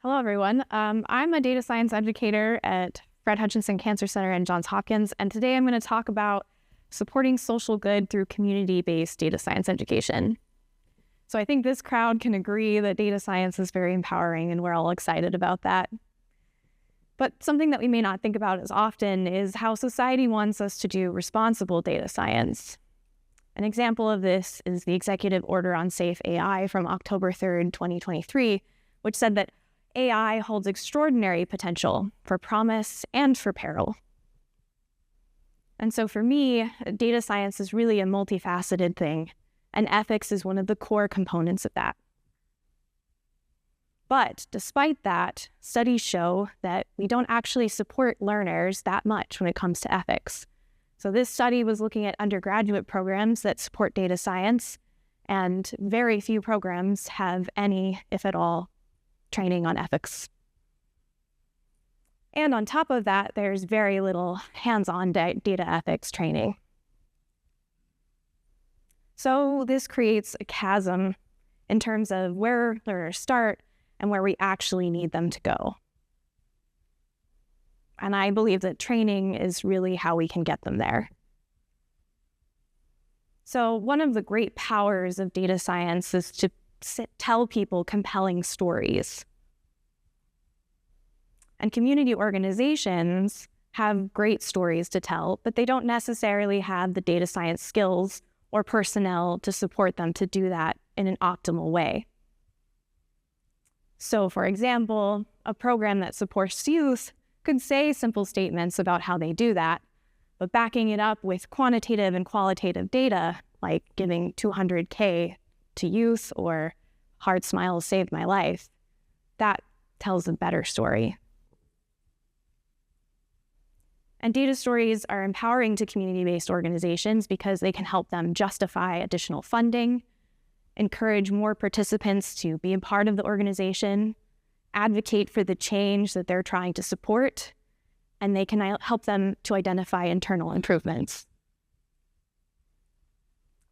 Hello, everyone. I'm a data science educator at Fred Hutchinson Cancer Center and Johns Hopkins, and today I'm going to talk about supporting social good through community-based data science education. So I think this crowd can agree that data science is very empowering, and we're all excited about that. But something that we may not think about as often is how society wants us to do responsible data science. An example of this is the Executive Order on Safe AI from October 3rd, 2023, which said that AI holds extraordinary potential for promise and for peril. And so for me, data science is really a multifaceted thing, and ethics is one of the core components of that. But despite that, studies show that we don't actually support learners that much when it comes to ethics. So this study was looking at undergraduate programs that support data science, and very few programs have any, if at all, training on ethics. And on top of that, there's very little hands-on data ethics training. So this creates a chasm in terms of where learners start and where we actually need them to go. And I believe that training is really how we can get them there. So one of the great powers of data science is to tell people compelling stories. And community organizations have great stories to tell, but they don't necessarily have the data science skills or personnel to support them to do that in an optimal way. So, for example, a program that supports youth could say simple statements about how they do that, but backing it up with quantitative and qualitative data, like giving 200K to youth or Hard Smiles Saved My Life, that tells a better story. And data stories are empowering to community-based organizations because they can help them justify additional funding, encourage more participants to be a part of the organization, advocate for the change that they're trying to support, and they can help them to identify internal improvements.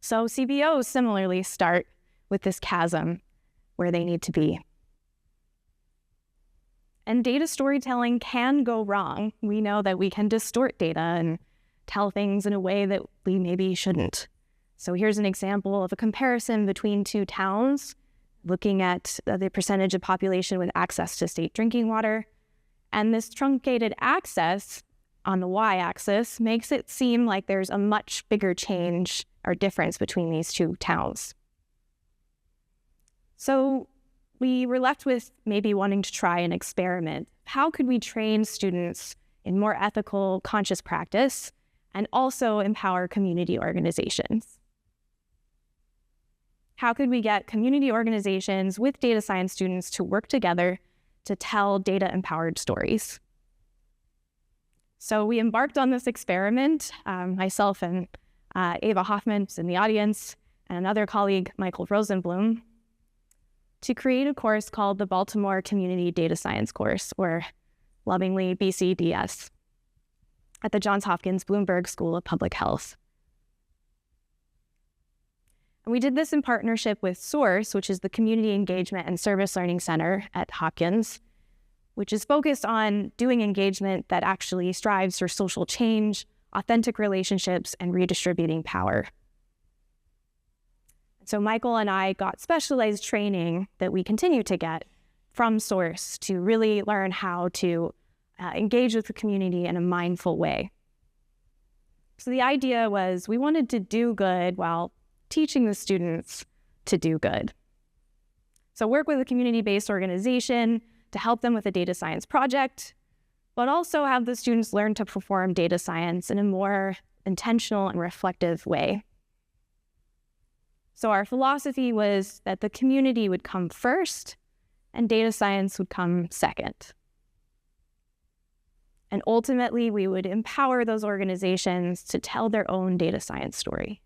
So CBOs similarly start with this chasm where they need to be. And data storytelling can go wrong. We know that we can distort data and tell things in a way that we maybe shouldn't. So here's an example of a comparison between two towns, looking at the percentage of population with access to state drinking water. And this truncated access on the y-axis makes it seem like there's a much bigger change or difference between these two towns. So we were left with maybe wanting to try an experiment. How could we train students in more ethical, conscious practice and also empower community organizations? How could we get community organizations with data science students to work together to tell data-empowered stories? So we embarked on this experiment, myself and Ava Hoffman is in the audience, and another colleague, Michael Rosenblum, to create a course called the Baltimore Community Data Science course, or lovingly BCDS, at the Johns Hopkins Bloomberg School of Public Health. And we did this in partnership with SOURCE, which is the Community Engagement and Service Learning Center at Hopkins, which is focused on doing engagement that actually strives for social change, authentic relationships, and redistributing power. So Michael and I got specialized training that we continue to get from SOURCE to really learn how to engage with the community in a mindful way. So the idea was we wanted to do good while teaching the students to do good. So work with a community-based organization to help them with a data science project, but also have the students learn to perform data science in a more intentional and reflective way. So our philosophy was that the community would come first and data science would come second. And ultimately, we would empower those organizations to tell their own data science story.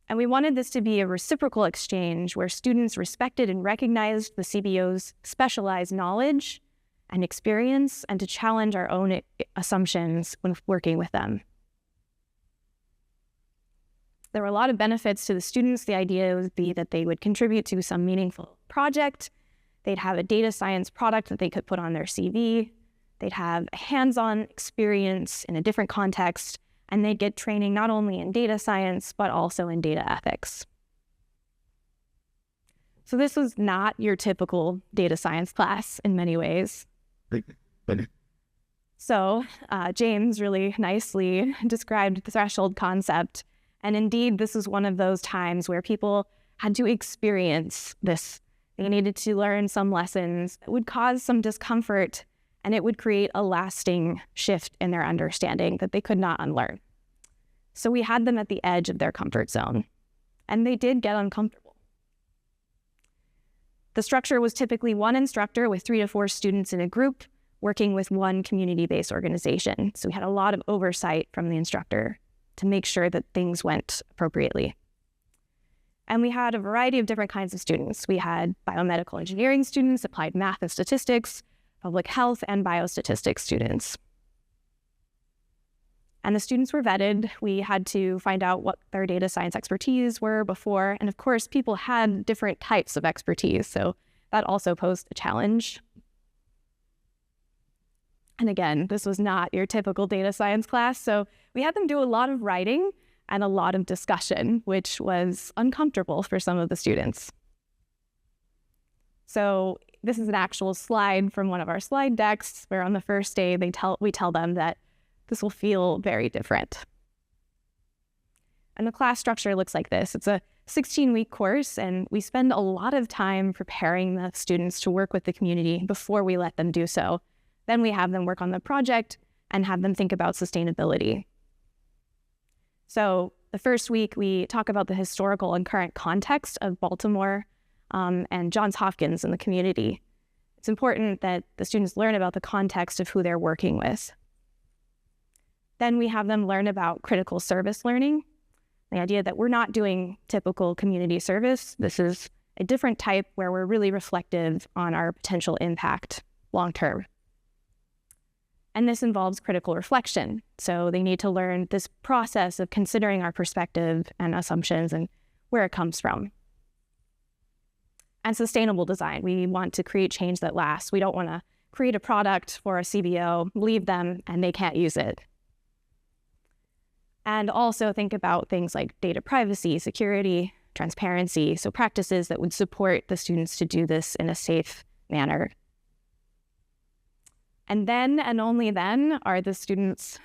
And we wanted this to be a reciprocal exchange where students respected and recognized the CBO's specialized knowledge and experience, and to challenge our own assumptions when working with them. There were a lot of benefits to the students. The idea would be that they would contribute to some meaningful project. They'd have a data science product that they could put on their CV. They'd have a hands-on experience in a different context, and they'd get training not only in data science, but also in data ethics. So this was not your typical data science class in many ways. So James really nicely described the threshold concept. And indeed, this is one of those times where people had to experience this. They needed to learn some lessons that would cause some discomfort, and it would create a lasting shift in their understanding that they could not unlearn. So we had them at the edge of their comfort zone, and they did get uncomfortable. The structure was typically one instructor with 3 to 4 students in a group working with one community-based organization. So we had a lot of oversight from the instructor to make sure that things went appropriately. And we had a variety of different kinds of students. We had biomedical engineering students, applied math and statistics, public health, and biostatistics students. And the students were vetted. We had to find out what their data science expertise were before. And of course, people had different types of expertise, so that also posed a challenge. And again, this was not your typical data science class, so we had them do a lot of writing and a lot of discussion, which was uncomfortable for some of the students. So this is an actual slide from one of our slide decks, where on the first day we tell them that this will feel very different. And the class structure looks like this. It's a 16-week course, and we spend a lot of time preparing the students to work with the community before we let them do so. Then we have them work on the project and have them think about sustainability. So the first week, we talk about the historical and current context of Baltimore and Johns Hopkins in the community. It's important that the students learn about the context of who they're working with. Then we have them learn about critical service learning, the idea that we're not doing typical community service. This is a different type where we're really reflective on our potential impact long-term. And this involves critical reflection. So they need to learn this process of considering our perspective and assumptions and where it comes from. And sustainable design. We want to create change that lasts. We don't want to create a product for a CBO, leave them, and they can't use it. And also think about things like data privacy, security, transparency, so practices that would support the students to do this in a safe manner. And then, and only then, are the students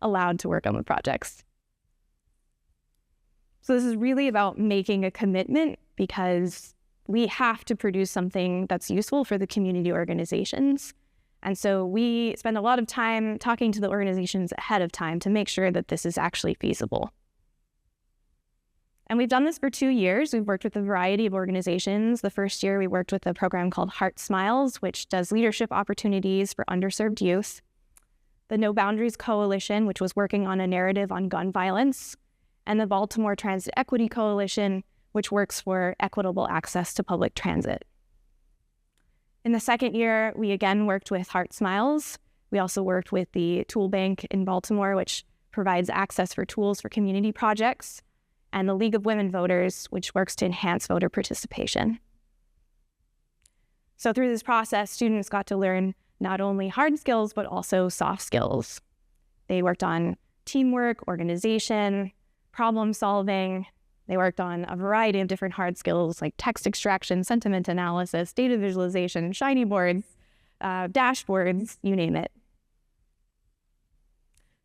allowed to work on the projects. So this is really about making a commitment, because we have to produce something that's useful for the community organizations. And so we spend a lot of time talking to the organizations ahead of time to make sure that this is actually feasible. And we've done this for 2 years. We've worked with a variety of organizations. The first year, we worked with a program called Heart Smiles, which does leadership opportunities for underserved youth. The No Boundaries Coalition, which was working on a narrative on gun violence. And the Baltimore Transit Equity Coalition, which works for equitable access to public transit. In the second year, we again worked with Heart Smiles. We also worked with the Tool Bank in Baltimore, which provides access for tools for community projects, and the League of Women Voters, which works to enhance voter participation. So through this process, students got to learn not only hard skills, but also soft skills. They worked on teamwork, organization, problem solving. They worked on a variety of different hard skills like text extraction, sentiment analysis, data visualization, shiny boards, dashboards, you name it.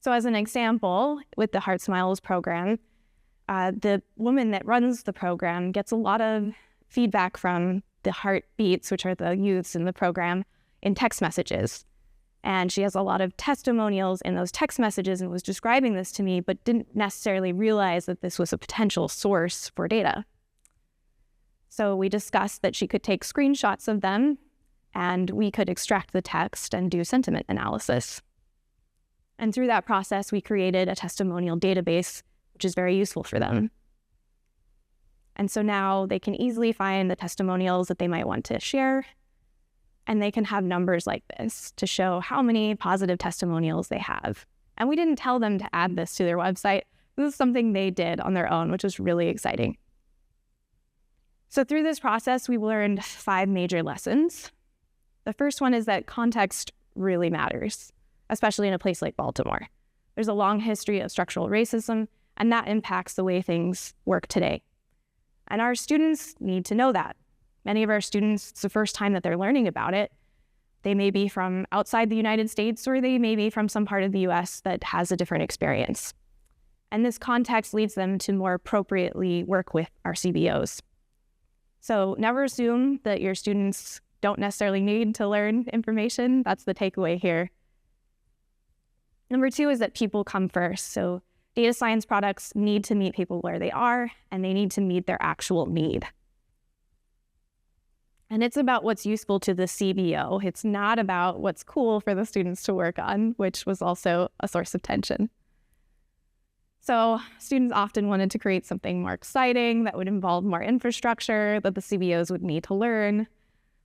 So as an example, with the Heart Smiles program, the woman that runs the program gets a lot of feedback from the heartbeats, which are the youths in the program, in text messages. And she has a lot of testimonials in those text messages and was describing this to me, but didn't necessarily realize that this was a potential source for data. So we discussed that she could take screenshots of them and we could extract the text and do sentiment analysis. And through that process, we created a testimonial database, which is very useful for them. And so now they can easily find the testimonials that they might want to share, and they can have numbers like this to show how many positive testimonials they have. And we didn't tell them to add this to their website. This is something they did on their own, which was really exciting. So through this process, we learned 5 major lessons. The first one is that context really matters, especially in a place like Baltimore. There's a long history of structural racism, and that impacts the way things work today. And our students need to know that. Many of our students, it's the first time that they're learning about it. They may be from outside the United States, or they may be from some part of the US that has a different experience. And this context leads them to more appropriately work with our CBOs. So never assume that your students don't necessarily need to learn information. That's the takeaway here. Number 2 is that people come first. So data science products need to meet people where they are, and they need to meet their actual need. And it's about what's useful to the CBO. It's not about what's cool for the students to work on, which was also a source of tension. So students often wanted to create something more exciting that would involve more infrastructure that the CBOs would need to learn.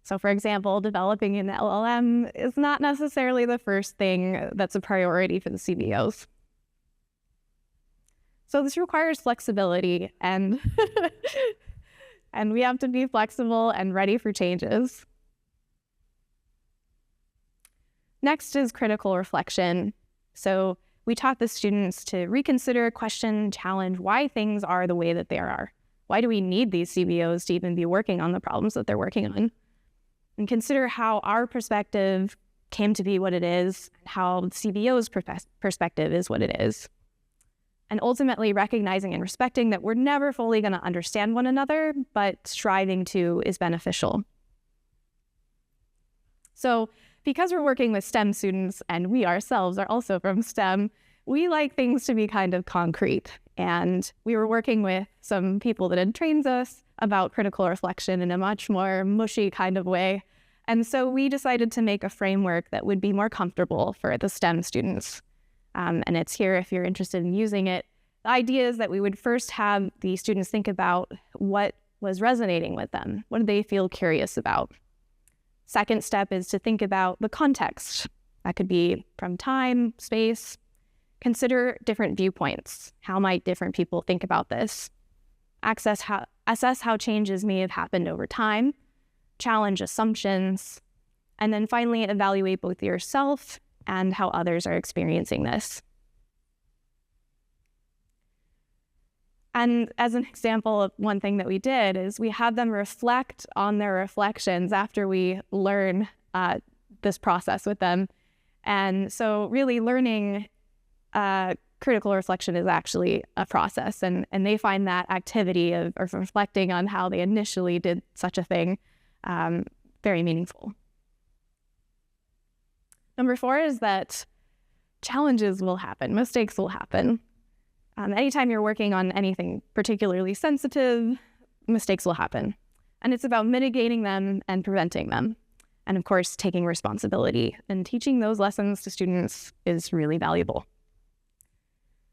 So for example, developing an LLM is not necessarily the first thing that's a priority for the CBOs. So this requires flexibility, and and we have to be flexible and ready for changes. Next is critical reflection. So we taught the students to reconsider, question, challenge why things are the way that they are. Why do we need these CBOs to even be working on the problems that they're working on? And consider how our perspective came to be what it is, and how the CBO's perspective is what it is. And ultimately recognizing and respecting that we're never fully going to understand one another, but striving to is beneficial. So because we're working with STEM students, and we ourselves are also from STEM, we like things to be kind of concrete. And we were working with some people that had trained us about critical reflection in a much more mushy kind of way. And so we decided to make a framework that would be more comfortable for the STEM students. And it's here if you're interested in using it. The idea is that we would first have the students think about what was resonating with them. What did they feel curious about? Second step is to think about the context. That could be from time, space. Consider different viewpoints. How might different people think about this? Assess how changes may have happened over time. Challenge assumptions. And then finally, evaluate both yourself and how others are experiencing this. And as an example of one thing that we did is we had them reflect on their reflections after we learn this process with them. And so really learning critical reflection is actually a process, and they find that activity of reflecting on how they initially did such a thing very meaningful. Number 4 is that challenges will happen, mistakes will happen. Anytime you're working on anything particularly sensitive, mistakes will happen. And it's about mitigating them and preventing them. And of course, taking responsibility. And teaching those lessons to students is really valuable.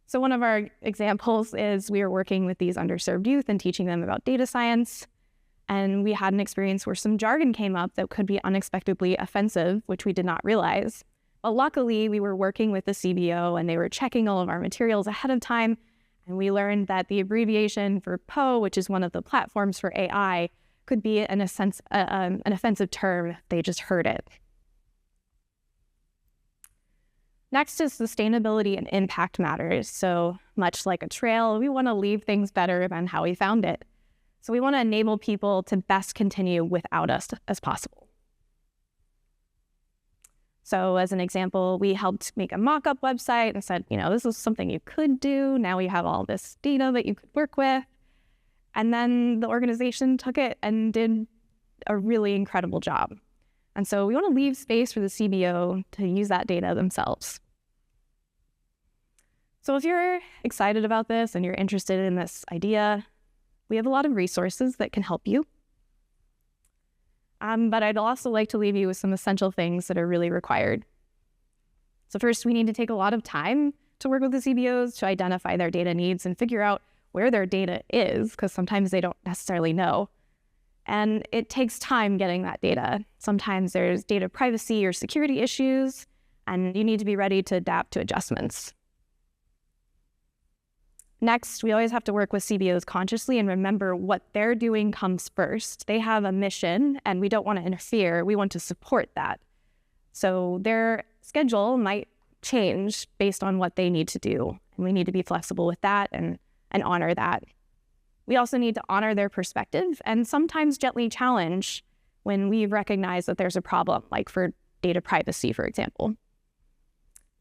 So one of our examples is we were working with these underserved youth and teaching them about data science. And we had an experience where some jargon came up that could be unexpectedly offensive, which we did not realize. But luckily, we were working with the CBO, and they were checking all of our materials ahead of time. And we learned that the abbreviation for PO, which is one of the platforms for AI, could be an offensive term. They just heard it. Next is sustainability and impact matters. So much like a trail, we want to leave things better than how we found it. So we want to enable people to best continue without us as possible. So as an example, we helped make a mock-up website and said, this is something you could do. Now we have all this data that you could work with. And then the organization took it and did a really incredible job. And so we want to leave space for the CBO to use that data themselves. So if you're excited about this and you're interested in this idea, we have a lot of resources that can help you. But I'd also like to leave you with some essential things that are really required. So first, we need to take a lot of time to work with the CBOs to identify their data needs and figure out where their data is, because sometimes they don't necessarily know. And it takes time getting that data. Sometimes there's data privacy or security issues, and you need to be ready to adapt to adjustments. Next, we always have to work with CBOs consciously and remember what they're doing comes first. They have a mission and we don't want to interfere. We want to support that. So their schedule might change based on what they need to do. And we need to be flexible with that and honor that. We also need to honor their perspective and sometimes gently challenge when we recognize that there's a problem, like for data privacy, for example.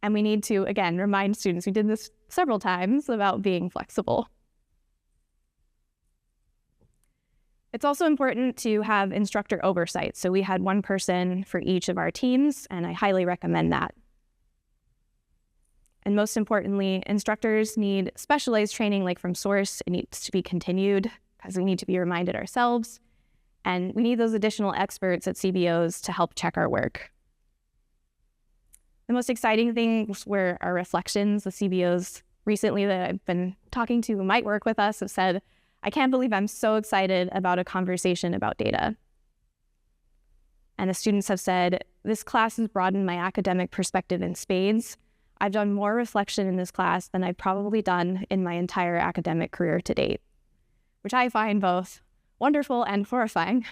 And we need to, again, remind students, we did this several times, about being flexible. It's also important to have instructor oversight. So we had one person for each of our teams, and I highly recommend that. And most importantly, instructors need specialized training like from source. It needs to be continued because we need to be reminded ourselves. And we need those additional experts at CBOs to help check our work. The most exciting things were our reflections. The CBOs recently that I've been talking to who might work with us have said, I can't believe I'm so excited about a conversation about data. And the students have said, this class has broadened my academic perspective in spades. I've done more reflection in this class than I've probably done in my entire academic career to date, which I find both wonderful and horrifying.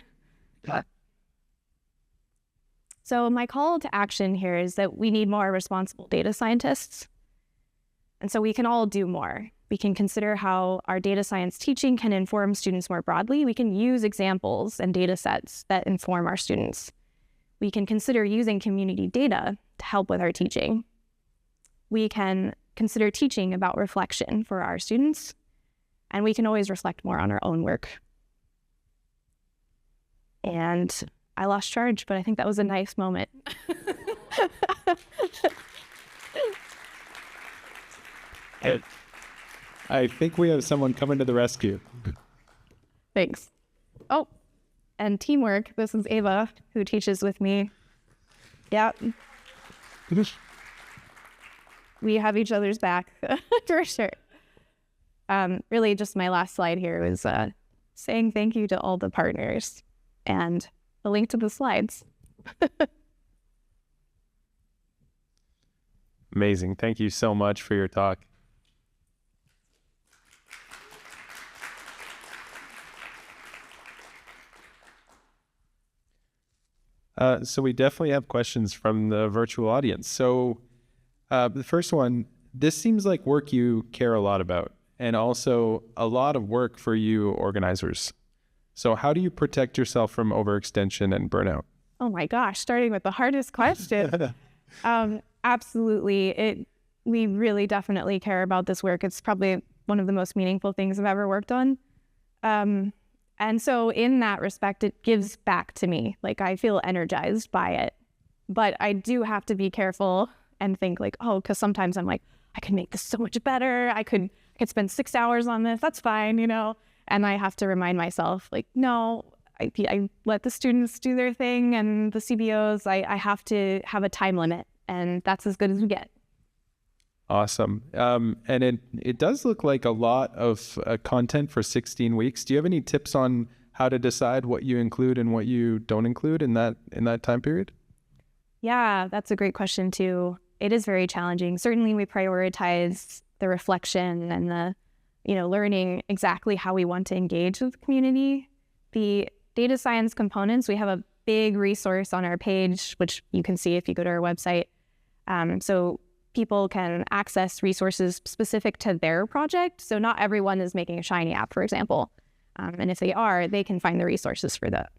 So my call to action here is that we need more responsible data scientists. And so we can all do more. We can consider how our data science teaching can inform students more broadly. We can use examples and data sets that inform our students. We can consider using community data to help with our teaching. We can consider teaching about reflection for our students. And we can always reflect more on our own work. And I lost charge, but I think that was a nice moment. I think we have someone coming to the rescue. Thanks. Oh, and teamwork. This is Ava, who teaches with me. Yeah. We have each other's back, for sure. Really, just my last slide here was saying thank you to all the partners and a link to the slides. Amazing. Thank you so much for your talk. So we definitely have questions from the virtual audience. So the first one, this seems like work you care a lot about, and also a lot of work for you organizers. So how do you protect yourself from overextension and burnout? Oh my gosh, starting with the hardest question. Absolutely. We really definitely care about this work. It's probably one of the most meaningful things I've ever worked on. And so in that respect, it gives back to me. Like, I feel energized by it. But I do have to be careful and think like, oh, because sometimes I'm like, I can make this so much better. I could spend 6 hours on this. That's fine, you know? And I have to remind myself, like, no, I let the students do their thing, and the CBOs, I have to have a time limit, and that's as good as we get. Awesome. And it does look like a lot of content for 16 weeks. Do you have any tips on how to decide what you include and what you don't include in that time period? Yeah, that's a great question too. It is very challenging. Certainly we prioritize the reflection and the, learning exactly how we want to engage with the community. The data science components, we have a big resource on our page, which you can see if you go to our website. So people can access resources specific to their project. So not everyone is making a Shiny app, for example. And if they are, they can find the resources for that.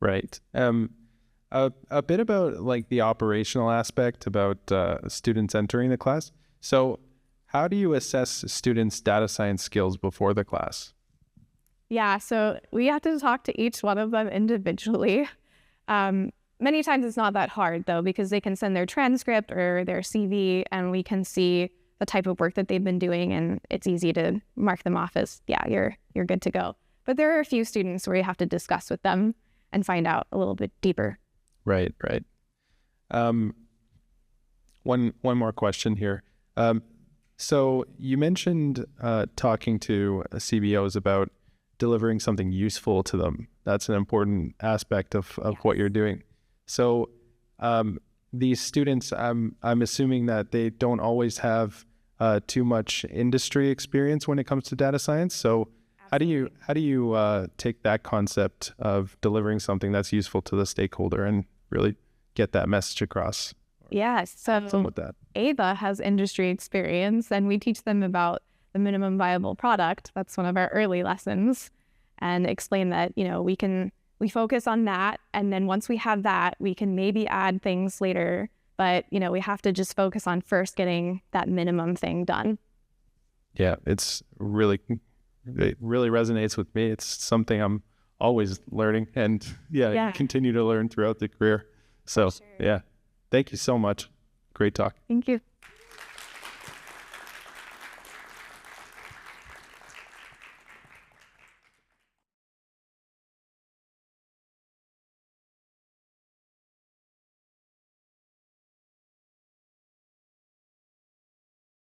Right. A bit about like the operational aspect about students entering the class. So how do you assess students' data science skills before the class? Yeah, so we have to talk to each one of them individually. Many times it's not that hard, though, because they can send their transcript or their CV, and we can see the type of work that they've been doing, and it's easy to mark them off as, yeah, you're good to go. But there are a few students where you have to discuss with them and find out a little bit deeper. Right. One more question here. So you mentioned talking to CBOs about delivering something useful to them. That's an important aspect of what you're doing. So these students, I'm assuming that they don't always have too much industry experience when it comes to data science. So how do you take that concept of delivering something that's useful to the stakeholder and really get that message across? Yeah, so With that, Ava has industry experience, and we teach them about the minimum viable product. That's one of our early lessons, and explain that, we focus on that, and then once we have that, we can maybe add things later, but we have to just focus on first getting that minimum thing done. Yeah, it really resonates with me. It's something I'm always learning, and continue to learn throughout the career. So yeah, thank you so much. Great talk. Thank you.